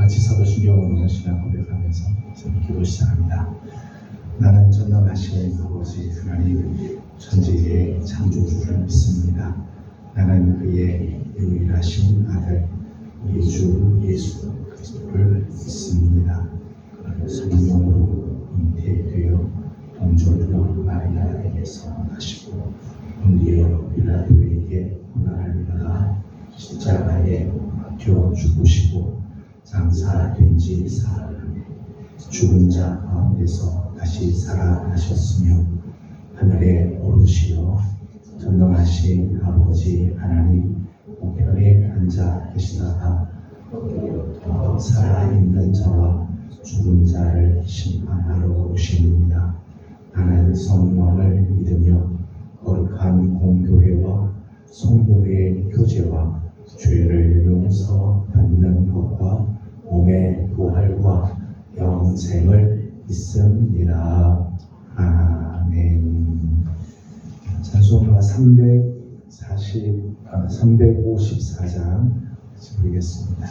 같이 사도신경으로 신앙 고백하면서 기도 시작합니다. 나는 전능하신 아버지 하나님 천지의 창조주를 믿습니다. 나는 그의 유일하신 아들 우리 주 예수 그리스도를 믿습니다. 그는 성령으로 잉태되어 동정녀 마리아에게서 나시고 본디오 빌라도에게 고난을 받아 십자가에 박혀 죽으시고 장사된 지 사흘 죽은 자 가운데서 다시 살아나셨으며 하늘에 오르시어 전능하신 아버지 하나님 우편에 앉아 계시다가 살아있는 자와 죽은 자를 심판하러 오십니다. 나는 성령을 믿으며 거룩한 공교회와 성도의 교제와 죄를 용서받는 것과 몸의 부활과 영생을 믿습니다. 아멘. 찬송가 354장 부르겠습니다.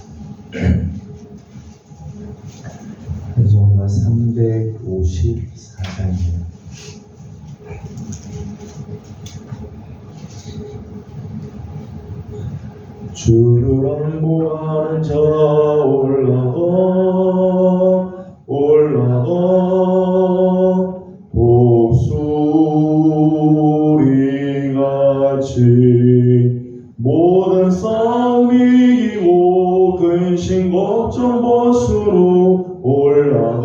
찬송가 354장입니다. 주를 안무하는 자 올라가 독수리같이 모든 싸움 이기고 근심 걱정 벗으로 올라가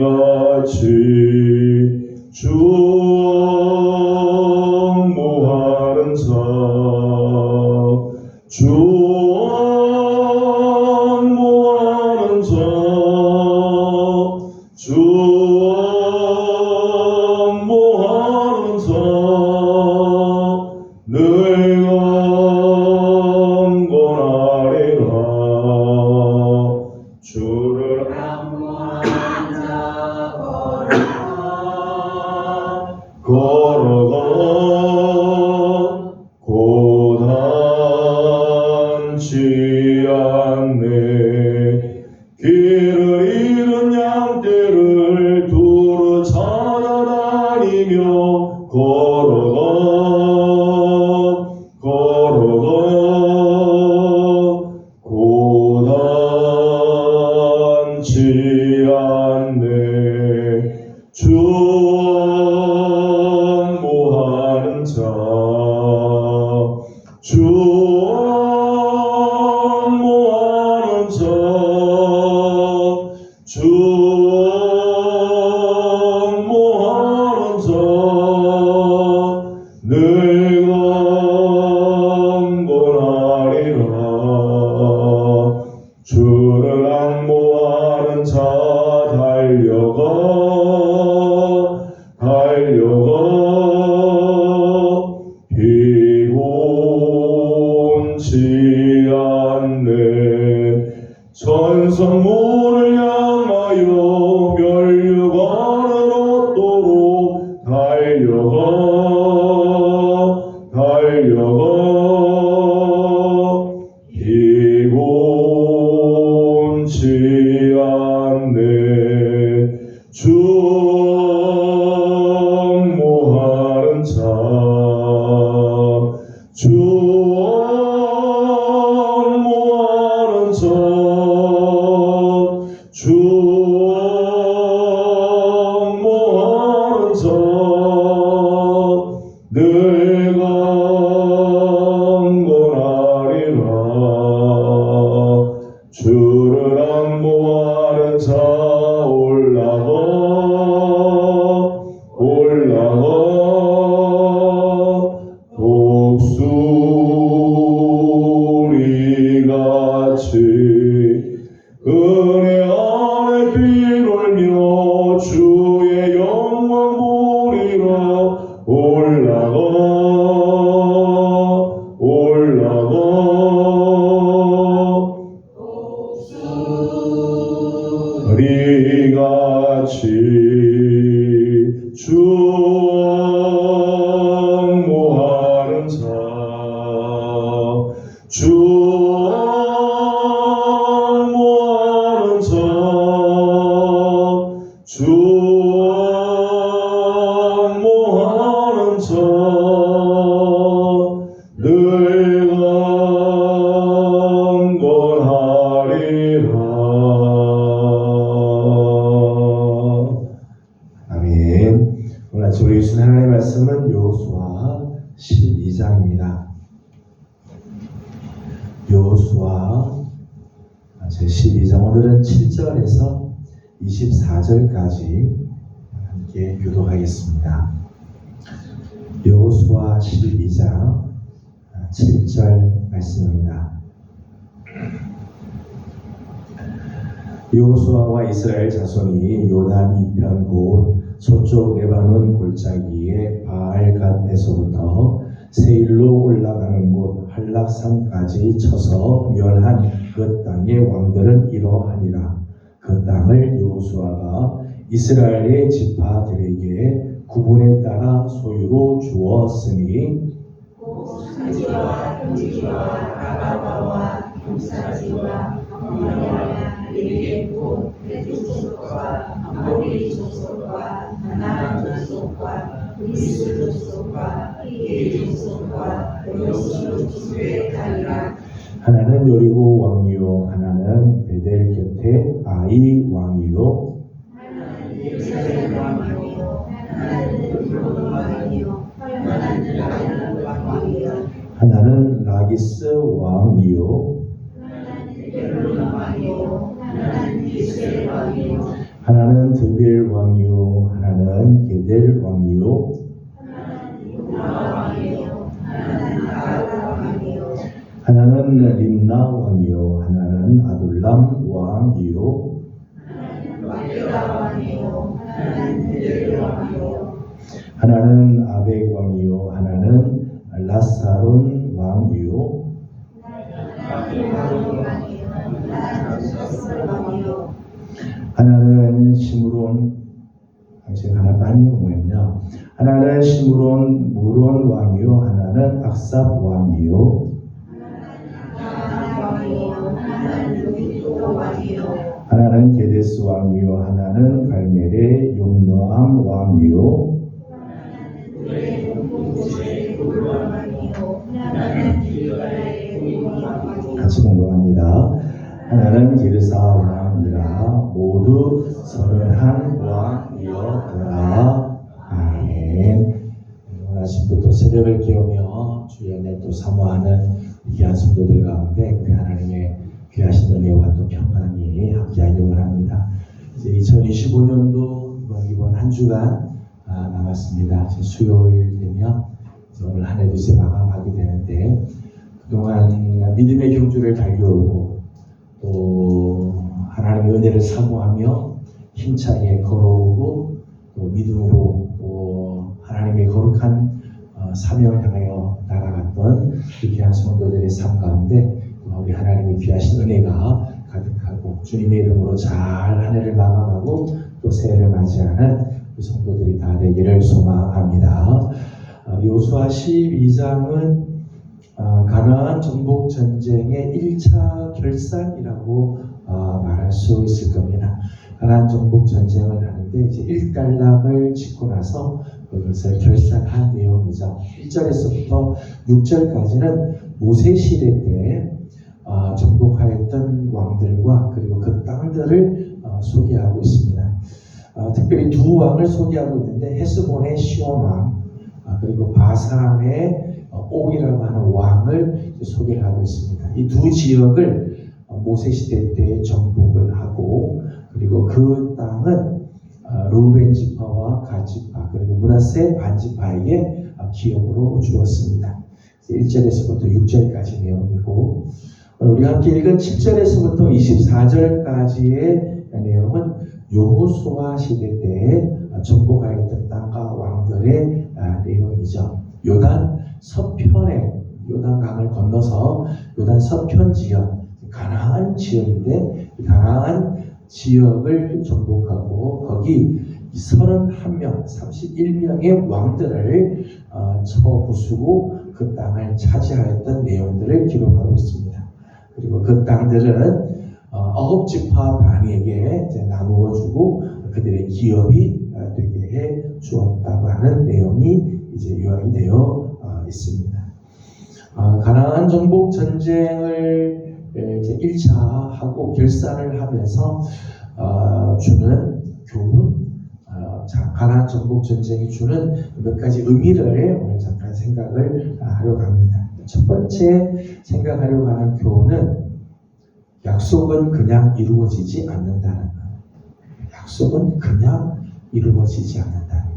독수리같이 주 옹모하는 자 주 옹모하는 자 주 옹모하는 자 늘 강건하리라. 주를 안무하는 자 걸어가 고단치 않네. 길을 잃은 양떼를 두루 찾아다니며 걸어가 고단치 않네. 주 옹모하는 자 주 옹모하는 자 주 옹모하는 자 늘 강건하리라. 주를 앙모하는 자 달려가 피곤치 않네. 전성문을 향하여 멸류관을 얻도록 달려가 피곤치 않네. 주 옹모하는 자 주 옹모하는 자 주 옹모하는 자 늘 강건하리라. 주를 앙모하는 자 올라가 독수리같이 은혜 안에 뛰놀며 주의 영광 보리라. 올라가 독수리같이 주 말씀은 여호수아 12장입니다. 여호수아 제12장 오늘은 7절에서 24절까지 함께 교독하겠습니다. 여호수아 12장 7절 말씀입니다. 여호수아와 이스라엘 자손이 요단 이편 곧 서쪽 레바논 골짜기의 바알갓에서부터 세일로 올라가는 곳 한락산까지 쳐서 멸한 그 땅의 왕들은 이러하니라. 그 땅을 여호수아가 이스라엘의 지파들에게 구분에 따라 소유로 주었으니 산지와 평지와 아라바와 경사지와 아모리아 레위의 족속과 아모리 족속과 가나안 족속과 브리스 족속과 히브리 족속과 여호수 족속의 땅이라. 하나는 여리고 왕이요 하나는 베델 곁에 아이 왕이요 하나는 예루살렘 왕이요 하나는 브로노 왕이요 하나는 라헬 왕이요 하나는 라기스 왕이요 하나는 베로노 왕이요 하나는 이스라엘 왕이요 하나는 드벨 왕이요 하나는 게델 왕이요 하나는 유다 왕이요 하나는 아라 왕이요 하나는 림나 왕이요 하나는 아둘람 왕이요 하나는 말레다 왕이요 하나는 베델 왕이요 하나는 아벡 왕이요 하나는 라사론 왕이요 하나는 왕이요 하나는 숫살 왕이요 하나는 시므론 당신 하나 빠진 거 뭐였냐? 하나는 시므론 무론 왕이요 하나는 악삽 왕이요 하나는 왕이요 하나는 루비토 왕이요 하나는 게데스 왕이요 하나는 갈멜의 용노암 왕이요 하나는 둘의 공동체의 골반 왕이요 하나는 길갈의 공동 왕이요 같이 공부합니다. 하나는 기르사 왕이라 모두 31 왕이었더라. 아멘. 오늘 아침부터 새벽을 깨우며 주의 은혜 또 사모하는 귀한 성도들 가운데 우리 하나님의 귀하신 은혜와 또 평강이 함께하기를 원합니다. 이제 2025년도 이번 한 주간 남았습니다. 이제 수요일 되면 이제 오늘 한 해도 이제 마감하게 되는데 그동안 믿음의 경주를 달려오고 또 하나님의 은혜를 사모하며 힘차게 걸어오고 또 믿음으로 또 하나님의 거룩한 사명을 향하여 나아갔던 그 귀한 성도들의 삶 가운데 우리 하나님의 귀하신 은혜가 가득하고 주님의 이름으로 잘 한 해를 마감하고 또 새해를 맞이하는 그 성도들이 다 되기를 소망합니다. 여호수아 12장은 가나안 정복 전쟁의 1차 결산이라고 말할 수 있을 겁니다. 가나안 정복 전쟁을 하는데 이제 일단락을 짓고 나서 그것을 결산한 내용이죠. 1절에서부터 6절까지는 모세 시대 때 정복하였던 왕들과 그리고 그 땅들을 소개하고 있습니다. 특별히 두 왕을 소개하고 있는데 헤스본의 시온 왕 그리고 바산의 옥이라고 하는 왕을 소개를 하고 있습니다. 이 두 지역을 모세 시대 때 정복을 하고 그리고 그 땅은 루벤 지파와 갓 지파 그리고 므낫세 반 지파에게 기업으로 주었습니다. 1절에서부터 6절까지 내용이고 우리가 함께 읽은 7절에서부터 24절까지의 내용은 여호수아 시대 때 정복하였던 땅과 왕들의 내용이죠. 요단 서편에 요단강을 건너서 요단 서편 지역 가나안 지역인데 가나안 지역을 정복하고 거기 31명, 31명의 왕들을 쳐부수고 그 땅을 차지하였던 내용들을 기록하고 있습니다. 그리고 그 땅들은 9지파 반에게 나누어주고 그들의 기업이 되게 해 주었다고 하는 내용이 이제 요약이 되어 있습니다. 가나안 정복 전쟁을 이제 1차 하고 결산을 하면서 주는 교훈 가나안 정복 전쟁이 주는 몇 가지 의미를 오늘 잠깐 생각을 하려고 합니다. 첫 번째 생각하려고 하는 교훈은 약속은 그냥 이루어지지 않는다는 것. 약속은 그냥 이루어지지 않는다.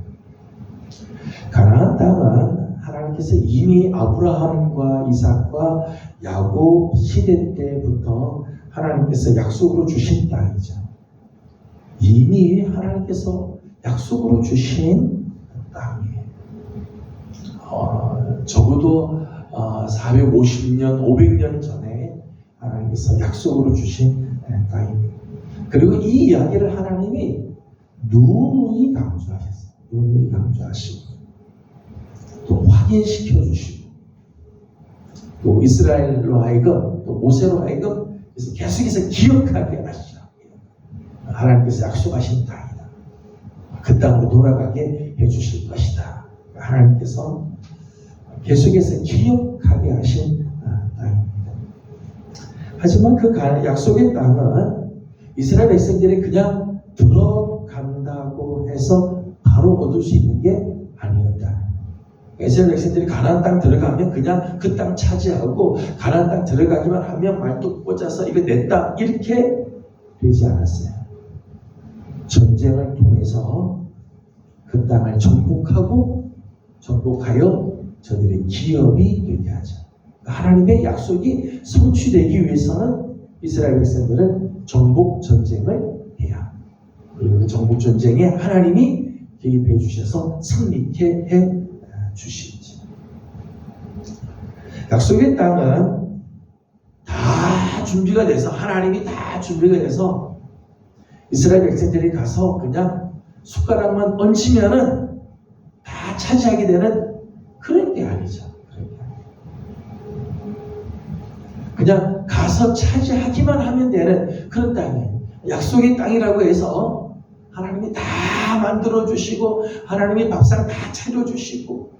가나안 땅은 하나님께서 이미 아브라함과 이삭과 야곱 시대 때부터 하나님께서 약속으로 주신 땅이죠. 이미 하나님께서 약속으로 주신 땅이에요. 적어도 450년, 500년 전에 하나님께서 약속으로 주신 땅입니다. 그리고 이 이야기를 하나님이 누누이 강조하셨어요. 누누이 강조하시고 또 확인시켜 주시고 또 이스라엘로 하여금 또 모세로 하여금 그래서 계속해서 기억하게 하시죠. 하나님께서 약속하신 땅이다. 그 땅으로 돌아가게 해주실 것이다. 하나님께서 계속해서 기억하게 하신 땅입니다. 하지만 그 약속의 땅은 이스라엘 백성들이 그냥 들어간다고 해서 바로 얻을 수 있는 게 아니었다. 이스라엘 백성들이 가나안 땅 들어가면 그냥 그 땅 차지하고 가나안 땅 들어가기만 하면 말뚝 꽂아서 이거 내 땅 이렇게 되지 않았어요. 전쟁을 통해서 그 땅을 정복하여 저들의 기업이 되게 하죠. 하나님의 약속이 성취되기 위해서는 이스라엘 백성들은 정복 전쟁을 해야 그리고 그 정복 전쟁에 하나님이 개입해 주셔서 승리케 해 주시지. 약속의 땅은 다 준비가 돼서 하나님이 다 준비가 돼서 이스라엘 백성들이 가서 그냥 숟가락만 얹으면은 다 차지하게 되는 그런 게 아니죠. 그냥 가서 차지하기만 하면 되는 그런 땅이에요. 약속의 땅이라고 해서 하나님이 다 만들어주시고 하나님이 밥상 다 차려주시고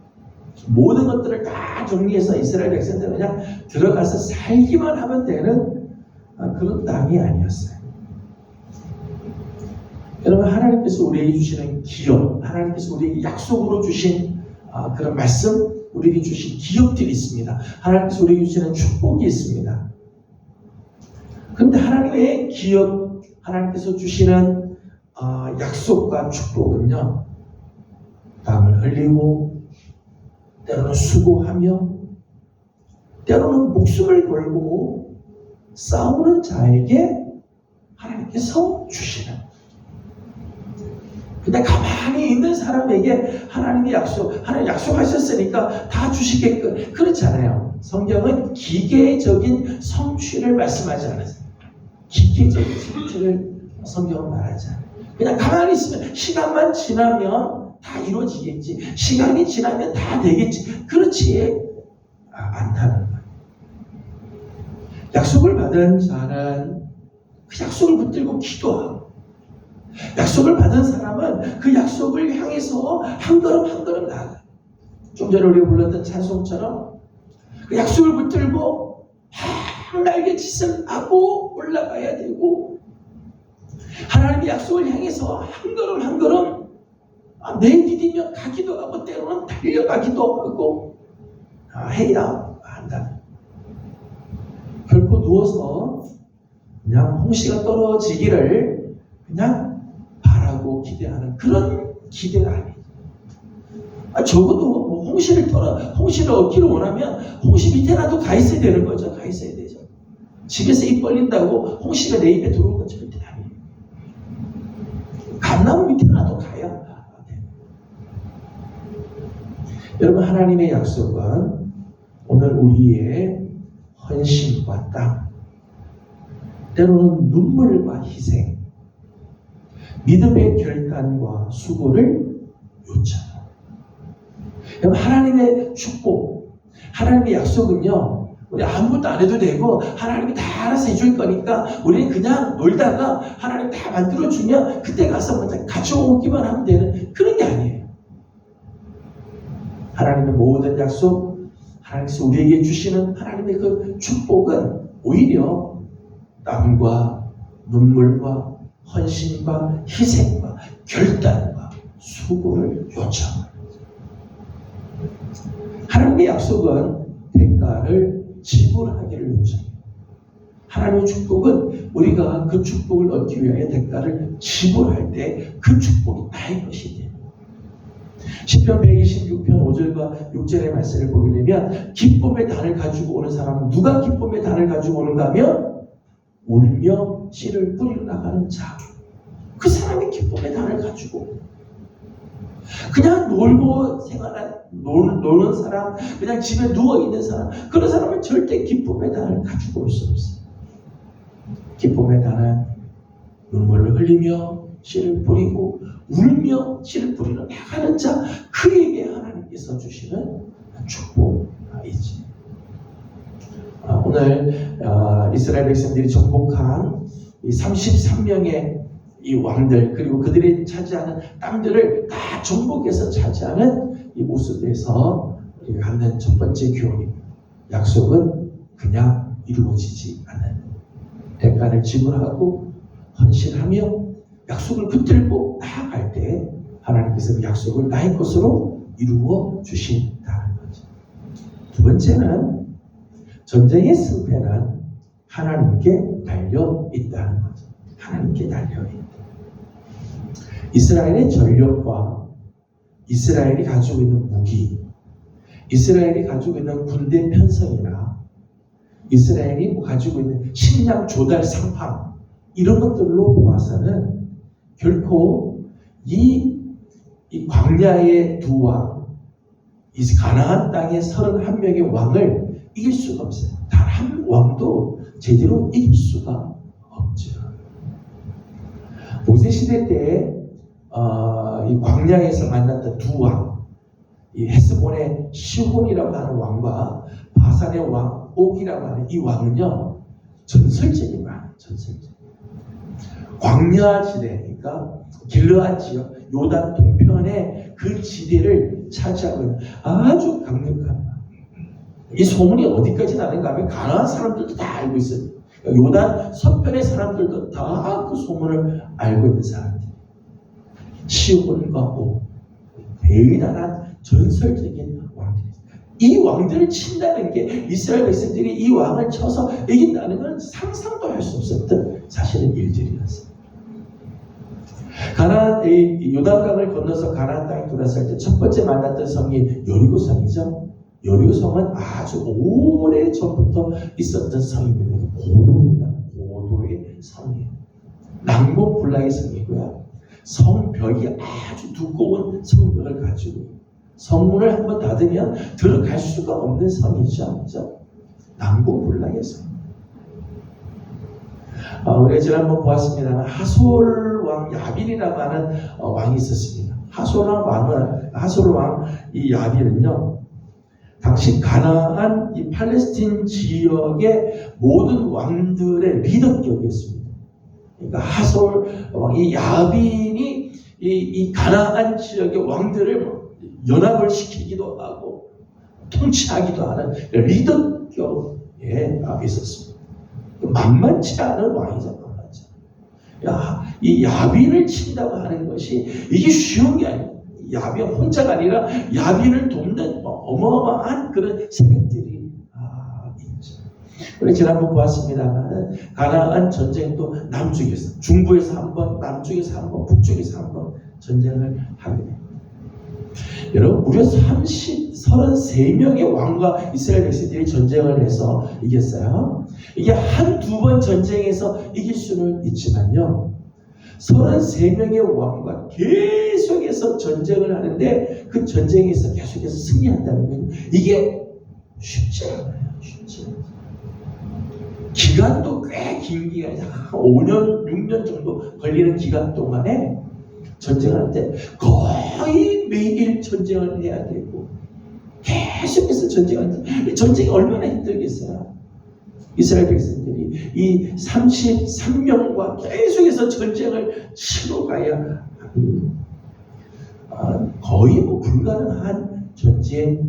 모든 것들을 다 정리해서 이스라엘 백성들 그냥 들어가서 살기만 하면 되는 그런 땅이 아니었어요. 여러분, 하나님께서 우리에게 주시는 기업, 하나님께서 우리에게 약속으로 주신 그런 말씀, 우리에게 주신 기업들이 있습니다. 하나님께서 우리에게 주시는 축복이 있습니다. 그런데 하나님의 기업, 하나님께서 주시는 약속과 축복은요, 땀을 흘리고 때로는 수고하며 때로는 목숨을 걸고 싸우는 자에게 하나님께서 주시는, 근데 가만히 있는 사람에게 하나님이 하나님 약속하셨으니까 다 주시게끔 그렇잖아요. 성경은 기계적인 성취를 말씀하지 않았어요. 기계적인 성취를 성경은 말하지 않아요. 그냥 가만히 있으면 시간만 지나면 다 이루어지겠지. 시간이 지나면 다 되겠지. 그렇지 않다는 거예요. 약속을 받은 자는 그 약속을 붙들고 기도하고, 약속을 받은 사람은 그 약속을 향해서 한 걸음 한 걸음 나아가요. 좀 전에 우리가 불렀던 찬송처럼 그 약속을 붙들고 날개짓을 하고 올라가야 되고, 하나님의 약속을 향해서 한 걸음 한 걸음 내디디며 가기도 하고 때로는 달려가기도 하고 해야 한다. 결코 누워서 그냥 홍시가 떨어지기를 그냥 바라고 기대하는 그런 기대가 아니에요. 적어도 뭐 홍시를 얻기를 원하면 홍시 밑에라도 가 있어야 되는 거죠. 가 있어야 되죠. 집에서 입 벌린다고 홍시가 내 입에 들어올 건 절대 아니에요. 감나무 밑에라도 가야 돼요. 여러분, 하나님의 약속은 오늘 우리의 헌신과 땀, 때로는 눈물과 희생, 믿음의 결단과 수고를 요청해요. 여러분, 하나님의 축복, 하나님의 약속은요, 우리 아무것도 안 해도 되고 하나님이 다 알아서 해줄 거니까 우리는 그냥 놀다가 하나님 다 만들어주면 그때 가서 먼저 가져오기만 하면 되는 그런 게 아니에요. 하나님의 모든 약속, 하나님께서 우리에게 주시는 하나님의 그 축복은 오히려 땀과 눈물과 헌신과 희생과 결단과 수고를 요청합니다. 하나님의 약속은 대가를 지불하기를 요청해요. 하나님의 축복은 우리가 그 축복을 얻기 위하여 대가를 지불할 때 그 축복이 나의 것이 돼요. 시편 126편 5절과 6절의 말씀을 보게 되면 기쁨의 단을 가지고 오는 사람은 누가 기쁨의 단을 가지고 오는가 하면 울며 씨를 뿌리러 나가는 자. 그 사람이 기쁨의 단을 가지고 그냥 놀고 노는 사람, 그냥 집에 누워있는 사람, 그런 사람은 절대 기쁨의 단을 가지고 올 수 없어요. 기쁨의 단은 눈물을 흘리며 씨를 뿌리고 울며 씨를 뿌리러 나가는 자, 그에게 하나님께서 주시는 축복이지. 오늘 이스라엘 백성들이 정복한 이 33명의 이 왕들, 그리고 그들이 차지하는 땅들을 다 정복해서 차지하는 이 모습에서 우리가 갖는 첫 번째 교훈입니다. 약속은 그냥 이루어지지 않아요. 대가를 지불하고 헌신하며 약속을 붙들고 나아갈 때 하나님께서 그 약속을 나의 것으로 이루어 주신다는 거죠. 두 번째는 전쟁의 승패는 하나님께 달려 있다는 거죠. 하나님께 달려 있다. 이스라엘의 전력과 이스라엘이 가지고 있는 무기, 이스라엘이 가지고 있는 군대 편성이나 이스라엘이 가지고 있는 식량 조달 상황, 이런 것들로 보아서는 결코 이 광야의 두 왕, 이 가나안 땅의 31명의 왕을 이길 수가 없어요. 단 한 왕도 제대로 이길 수가 없죠. 모세 시대 때 이 광야에서 만났던 두 왕, 이 헤스본의 시혼이라고 하는 왕과 바산의 왕 옥이라고 하는 이 왕은요, 전설적인 왕, 전설적. 광야 지대, 그러니까 길르앗 지역, 요단 동편의 그 지대를 차지하고 있는 아주 강력한 왕. 이 소문이 어디까지 나는가 하면 가나안 사람들도 다 알고 있어요. 요단 서편의 사람들도 다 그 소문을 알고 있는 사람들. 시온과 옥, 대단한 전설적인 왕들입니다. 이 왕들을 친다는 게 이스라엘 백성들이 이 왕을 쳐서 이긴다는 건 상상도 할 수 없었던 사실은 일들이었어요. 요단강을 건너서 가나안 땅에 들어왔을 때 첫 번째 만났던 성이 여리고성이죠. 여리고성은 아주 오래 전부터 있었던 성입니다. 고도입니다. 고도의 성이에요. 낭봉불락의 성이고요. 성벽이 아주 두꺼운 성벽을 가지고 성문을 한번 닫으면 들어갈 수가 없는 성이죠. 그죠? 낭봉불락의 성. 우리가 지난번 보았습니다만 하솔 왕 야빈이라고 하는 왕이 있었습니다. 하솔 왕 이 야빈은요, 당시 가나안 이 팔레스틴 지역의 모든 왕들의 리더격이었습니다. 그러니까 하솔 왕 이 야빈이 이 가나안 지역의 왕들을 연합을 시키기도 하고 통치하기도 하는 리더격에 있었습니다. 만만치 않은 왕이죠. 만만치. 이 야빈을 친다고 하는 것이 이게 쉬운 게 아니에요. 야빈 혼자가 아니라 야빈을 돕는 어마어마한 그런 세력들이 있죠. 우리 지난번 보았습니다만 가나안 전쟁도 남쪽에서, 중부에서 한 번, 남쪽에서 한 번, 북쪽에서 한 번 전쟁을 하게 됩니다. 여러분, 무려 33명의 왕과 이스라엘 백성들이 전쟁을 해서 이겼어요. 이게 한두 번 전쟁에서 이길 수는 있지만요, 33명의 왕과 계속해서 전쟁을 하는데 그 전쟁에서 계속해서 승리한다는 건 이게 쉽지 않아요. 쉽지 않아요. 기간도 꽤 긴 기간이죠. 5년, 6년 정도 걸리는 기간 동안에 전쟁을 하는데 거의 매일 전쟁을 해야 되고 계속해서 전쟁이 얼마나 힘들겠어요. 이스라엘 백성들이 이 33명과 계속해서 전쟁을 치러가야 하니 거의 불가능한 전쟁이죠.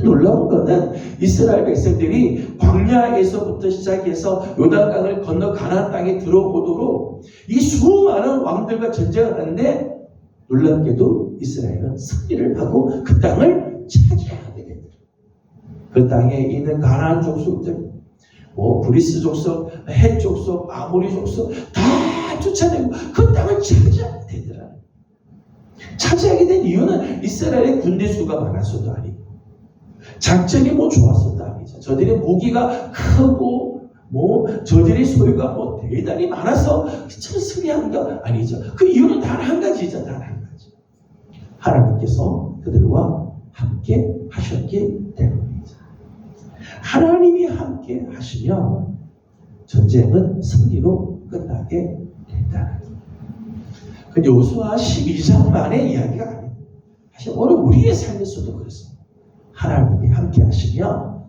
놀라운 거는 이스라엘 백성들이 광야에서부터 시작해서 요단강을 건너 가나안 땅에 들어오도록 이 수많은 왕들과 전쟁을 하는데 놀랍게도 이스라엘은 승리를 하고 그 땅을 차지하게 됩니다. 그 땅에 있는 가나안 족속들, 브리스 족속, 헷 족속, 아모리 족속 다 쫓아내고 그 땅을 차지하게 되더라. 차지하게 된 이유는 이스라엘의 군대 수가 많아서도 아니고 작전이 좋았었도 아니죠. 저들의 무기가 크고 저들의 소유가 대단히 많아서 승리한 거 아니죠. 그 이유는 단 한 가지죠. 단 한 가지. 하나님께서 그들과 함께 하셨기 때문입니다. 하나님이 함께 하시면 전쟁은 승리로 끝나게 된다는 거예요. 그 여호수아 12장만의 이야기가 아니에요. 사실 오늘 우리의 삶에서도 그렇습니다. 하나님이 함께 하시면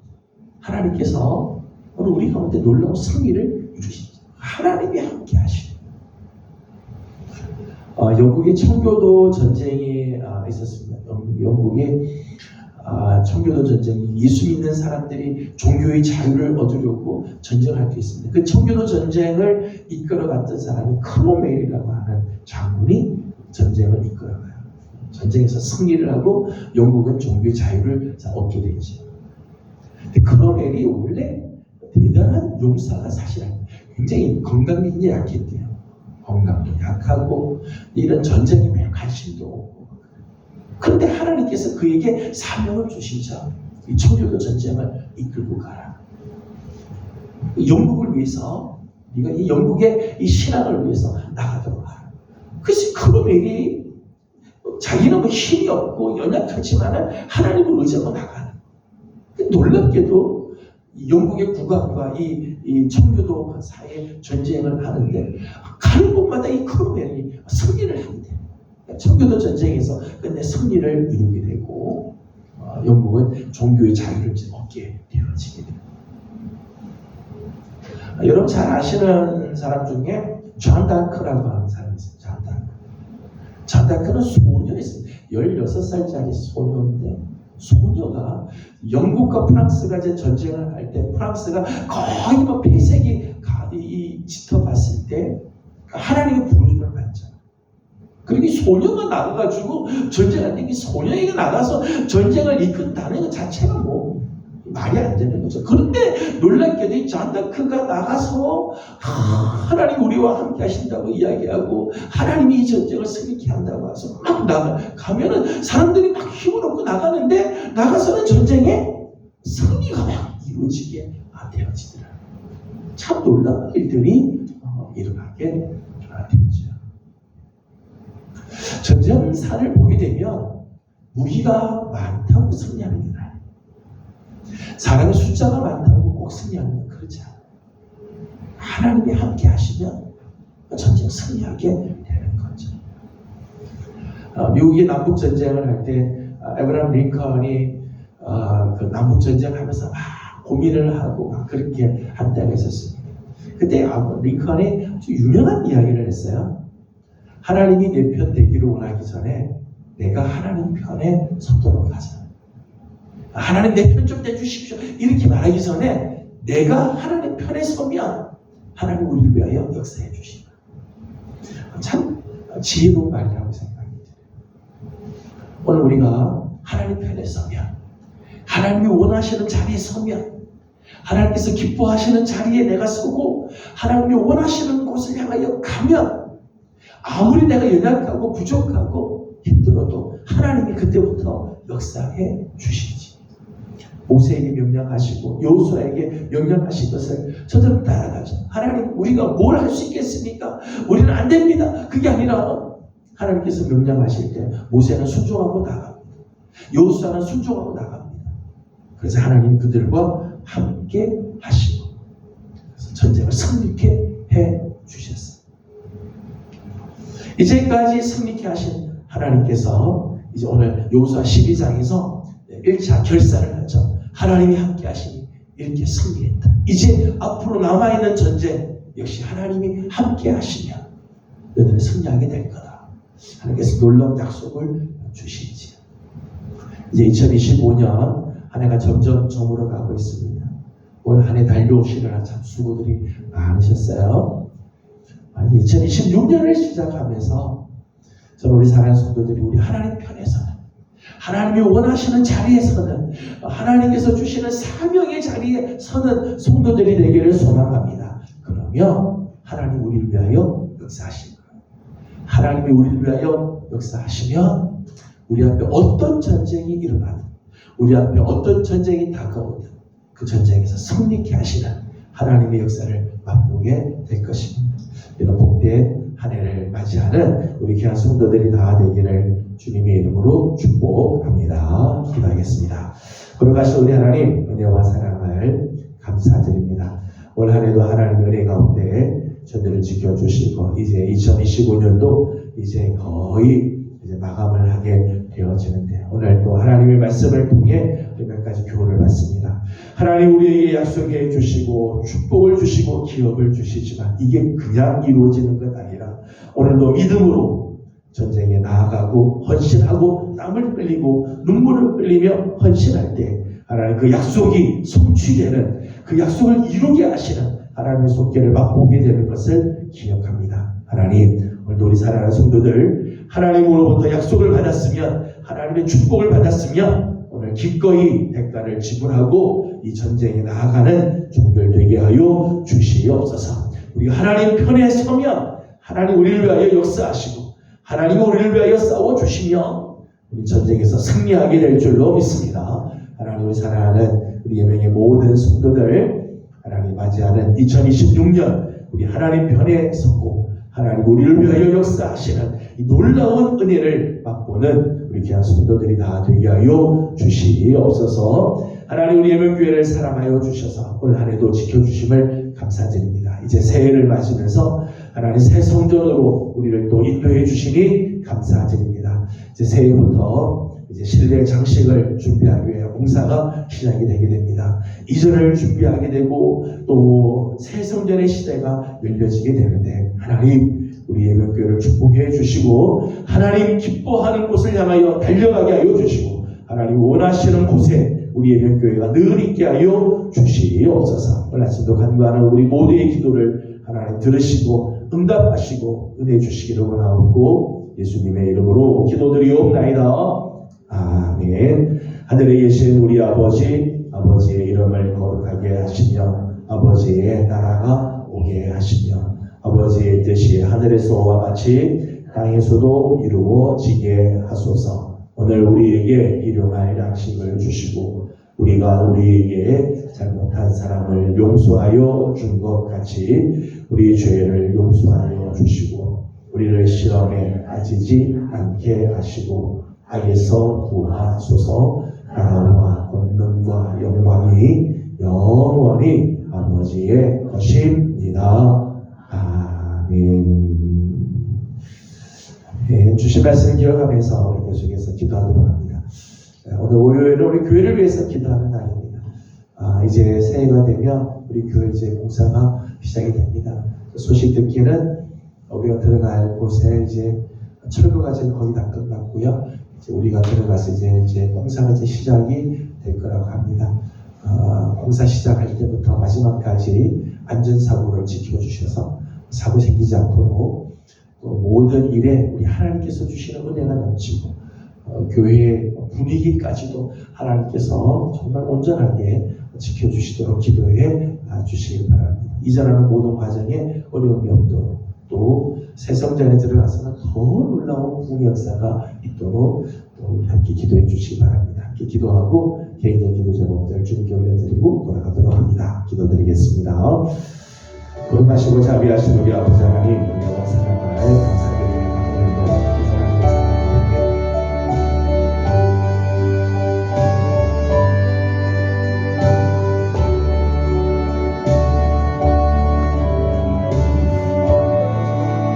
하나님께서 오늘 우리 가운데 놀라운 승리를 이루십니다. 하나님이 함께 하시면 영국의 청교도 전쟁이 있었습니다. 영국의 청교도 전쟁이 예수 믿는 사람들이 종교의 자유를 얻으려고 전쟁할 때 있습니다. 그 청교도 전쟁을 이끌어갔던 사람이 크로멜이라고 하는 장군이 전쟁을 이끌어가요. 전쟁에서 승리를 하고 영국은 종교의 자유를 얻게 되죠. 근데 크로멜이 원래 대단한 용사가 사실 아니에요. 굉장히 건강이 굉장히 약했대요. 건강도 약하고 이런 전쟁에 별 관심도 없고. 그런데 하나님께서 그에게 사명을 주시죠. 이 청교도 전쟁을 이끌고 가라. 영국을 위해서 네가 이 영국의 이 신앙을 위해서 나가도록 하라. 그래서 크로멜이 자기는 힘이 없고 연약하지만 하나님을 의지하고 나가는. 놀랍게도 영국의 국왕과 이 청교도 사이에 전쟁을 하는데 가는 곳마다 이 크로멜이 승리를 하게 돼요. 청교도 전쟁에서 끝내 승리를 이루게 되고 영국은 종교의 자유를 얻게 되어지게 돼요. 여러분 잘 아시는 사람 중에 존 다크라고 하는 사람이 있어요. 존 다크. 존 다크는 소녀였어요. 16살짜리 소녀인데 소녀가 영국과 프랑스가 이제 전쟁을 할 때 프랑스가 거의 폐색이 짙어봤을 때 하나님의 부르심을 받죠. 그리고 이 소녀가 나가가지고 전쟁할 때 이 소녀에게 나가서 전쟁을 이끈다는 것 자체가 말이 안 되는 거죠. 그런데 놀랍게도 이 존 다크가 나가서 하나님 우리와 함께 하신다고 이야기하고 하나님이 이 전쟁을 승리케 한다고 해서 막 나가면은 사람들이 막 힘을 얻고 나가는데 나가서는 전쟁에 승리가 막 이루어지게 되어지더라. 참 놀라운 일들이 일어나게 되죠. 전쟁산을 보게 되면 무기가 많다고 승리하는 게 아니에요. 사람의 숫자가 많다고 꼭 승리하는 건 그렇지 않아요. 하나님이 함께 하시면 전쟁 승리하게 되는 거죠. 미국이 남북 전쟁을 할 때 에브라함 링컨이 그 남북 전쟁을 하면서 막 고민을 하고 막 그렇게 한 때가 있었습니다. 그때 링컨이 아주 유명한 이야기를 했어요. 하나님이 내 편 되기를 원하기 전에 내가 하나님 편에 서도록 하자. 하나님 내 편 좀 내주십시오. 이렇게 말하기 전에 내가 하나님 편에 서면 하나님 우리를 위하여 역사해 주시다. 참 지혜로운 말이라고 생각이 들어요. 오늘 우리가 하나님 편에 서면 하나님이 원하시는 자리에 서면 하나님께서 기뻐하시는 자리에 내가 서고 하나님이 원하시는 곳을 향하여 가면 아무리 내가 연약하고 부족하고 힘들어도 하나님이 그때부터 역사해 주시지. 모세에게 명령하시고 여호수아에게 명령하신 것을 저들은 따라가죠. 하나님 우리가 뭘 할 수 있겠습니까? 우리는 안 됩니다. 그게 아니라 하나님께서 명령하실 때 모세는 순종하고 나갑니다. 여호수아는 순종하고 나갑니다. 그래서 하나님 그들과 함께 하시고 그래서 전쟁을 승리케 해 주셨어요. 이제까지 승리케 하신 하나님께서 이제 오늘 여호수아 12장에서 1차 결산을 하죠. 하나님이 함께 하시니 이렇게 승리했다. 이제 앞으로 남아있는 전쟁 역시 하나님이 함께 하시면 너희들은 승리하게 될 거다. 하나님께서 놀라운 약속을 주시지. 이제 2025년 한 해가 점점 저물어 가고 있습니다. 올 한 해 달려오시느라 참 수고들이 많으셨어요. 2026년을 시작하면서 저는 우리 사랑하는 성도들이 우리 하나님 편에서는, 하나님이 원하시는 자리에 서는, 하나님께서 주시는 사명의 자리에 서는 성도들이 되기를 소망합니다. 그러면 하나님 우리를 위하여 역사하실 거예요. 하나님이 우리를 위하여 역사하시면 우리 앞에 어떤 전쟁이 일어나든, 우리 앞에 어떤 전쟁이 다가오든 그 전쟁에서 승리케 하시는 하나님의 역사를 맛보게 될 것입니다. 이런 복된 한 해를 맞이하는 우리 귀한 성도들이 다 되기를 주님의 이름으로 축복합니다. 기도하겠습니다. 걸어가신 우리 하나님, 은혜와 사랑을 감사드립니다. 올 한 해도 하나님의 은혜 가운데 저들을 지켜주시고, 이제 2025년도 이제 거의 이제 마감을 하게 되어지는데, 오늘 또 하나님의 말씀을 통해 몇 가지 교훈을 받습니다. 하나님 우리에게 약속해 주시고 축복을 주시고 기업을 주시지만 이게 그냥 이루어지는 것 아니라 오늘도 믿음으로 전쟁에 나아가고 헌신하고 땀을 흘리고 눈물을 흘리며 헌신할 때 하나님 그 약속이 성취되는, 그 약속을 이루게 하시는 하나님의 손길을 맛보게 되는 것을 기억합니다. 하나님, 오늘도 우리 사랑하는 성도들, 하나님으로부터 약속을 받았으면, 하나님의 축복을 받았으면 오늘 기꺼이 대가를 지불하고 이 전쟁에 나아가는 종들 되게 하여 주시옵소서. 우리가 하나님 편에 서면 하나님 우리를 위하여 역사하시고, 하나님 우리를 위하여 싸워주시면 우리 전쟁에서 승리하게 될 줄로 믿습니다. 하나님, 우리 사랑하는 우리 예명의 모든 성도들, 하나님 맞이하는 2026년 우리 하나님 편에 서고 하나님 우리를 위하여 역사하시는 이 놀라운 은혜를 맛보는 우리 귀한 성도들이 다 되게 하여 주시옵소서. 하나님, 우리 예명교회를 사랑하여 주셔서 올 한 해도 지켜주심을 감사드립니다. 이제 새해를 맞으면서 하나님 새 성전으로 우리를 또 인도해 주시니 감사드립니다. 이제 새해부터 이제 실내 장식을 준비하기 위해 공사가 시작이 되게 됩니다. 이전을 준비하게 되고 또 새 성전의 시대가 열려지게 되는데, 하나님 우리 예명교회를 축복해 주시고 하나님 기뻐하는 곳을 향하여 달려가게 하여 주시고 하나님 원하시는 곳에 우리 예명교회가 늘 있게 하여 주시옵소서. 오늘 아침도 간구하는 우리 모두의 기도를 하나님 들으시고 응답하시고 은혜 주시기를 원하옵고 예수님의 이름으로 기도드리옵나이다. 아멘. 하늘에 계신 우리 아버지, 아버지의 이름을 거룩하게 하시며 아버지의 나라가 오게 하시며 아버지의 뜻이 하늘에서와 같이 땅에서도 이루어지게 하소서. 오늘 우리에게 일용할 양식을 주시고 우리가 우리에게 잘못한 사람을 용서하여 준 것 같이 우리 죄를 용서하여 주시고 우리를 시험에 빠지지 않게 하시고 악에서 구하소서. 나라와 권능과 영광이 영원히 아버지의 것입니다. 아멘. 네, 주신 말씀을 기억하면서 우리 계속해서 기도하도록 합니다. 오늘 월요일은 우리 교회를 위해서 기도하는 날입니다. 이제 새해가 되면 우리 교회 이제 공사가 시작이 됩니다. 소식 듣기는 우리가 들어갈 곳에 이제 철거가 이제 거의 다 끝났고요. 이제 우리가 들어가서 이제 공사가 이제 시작이 될 거라고 합니다. 공사 시작할 때부터 마지막까지 안전사고를 지켜주셔서 사고 생기지 않도록 또 모든 일에 우리 하나님께서 주시는 은혜가 넘치고 교회의 분위기까지도 하나님께서 정말 온전하게 지켜주시도록 기도해 주시기 바랍니다. 이전하는 모든 과정에 어려움이 없도록 또 새 성전에 들어가서는 더 놀라운 부흥 역사가 있도록 또 함께 기도해 주시기 바랍니다. 함께 기도하고 개인의 기도 제목들 주님께 올려드리고 돌아가도록 합니다. 기도드리겠습니다. 거룩하시고 자비하신 우리 아버지 하나님, 은혜와 사랑을 감사합니다.